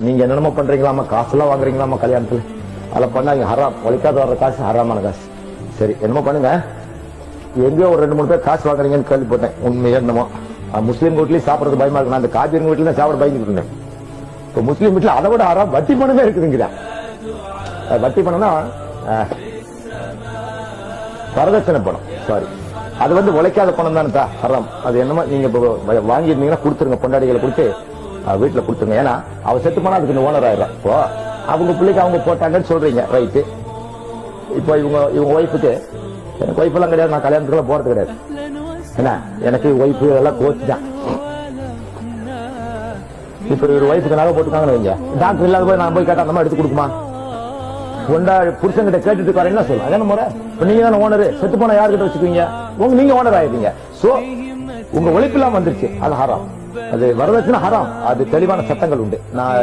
நீங்க என்னென்னமோ பண்றீங்களாமா, காசு எல்லாம் வாங்குறீங்களாமா கல்யாணத்துல, அதெல்லாம் பண்ணாங்க ஹராம். உழைக்காத வர்ற காசு ஹராமான காசு. சரி என்னமோ பண்ணுங்க. எங்கேயோ ஒரு 2-3 பேர் காசு வாங்குறீங்கன்னு கேள்விப்பட்டேன். உண்மையே என்னமோ முஸ்லீம் வீட்லயும் சாப்பிடறது பயமா இருக்கு. நான் அந்த காபியர் வீட்டுல தான் சாப்பிட பயந்துட்டு இருந்தேன். இப்போ முஸ்லீம் வீட்டுல அதை விட ஹராம் வட்டி பணமே இருக்குதுங்க. வட்டி பணம்னா வரதட்சணை பணம், சாரி, அது வந்து உழைக்காத பணம் தானே ஹராம். அது என்னமோ நீங்க வாங்கிருந்தீங்கன்னா கொடுத்துருங்க, பொண்டாடிகளை கொடுத்து வீட்டுல கொடுத்துருங்க. ஏன்னா அவ செத்து போனா அதுக்கு ஓனர் ஆயிடும். இப்போ அவங்க பிள்ளைக்கு அவங்க போட்டாங்கன்னு சொல்றீங்க, ரைட்டு. இப்போ இவங்க ஒய்ஃபுக்கு, எனக்கு ஒய்ஃப் எல்லாம் கிடையாது, நான் கல்யாணத்துக்குள்ள போறது கிடையாது. என்ன எனக்கு ஒய்ஃபு எல்லாம் கோச்சு தான். இப்ப ஒரு ஒய்ஃபுக்கு நகை போட்டுக்காங்கன்னு வைங்க, டாக்டர் இல்லாத போய் நான் போய் கேட்டா அந்த மாதிரி எடுத்து கொடுக்குமா? புருஷன் கிட்ட கேட்டுட்டு இருக்காரு, என்ன சொல்லும்? அதே முறை இப்ப நீங்க தானே ஓனரு, செத்து போனா யாருக்கிட்ட வச்சுக்குவீங்க? நீங்க ஓனர் ஆயிருக்கீங்க. சோ உங்க உழைப்பு எல்லாம் வந்துருச்சு, அது ஹராம். அது வரதட்சணை ஹராம். அது தெளிவான சட்டங்கள் உண்டு. நான்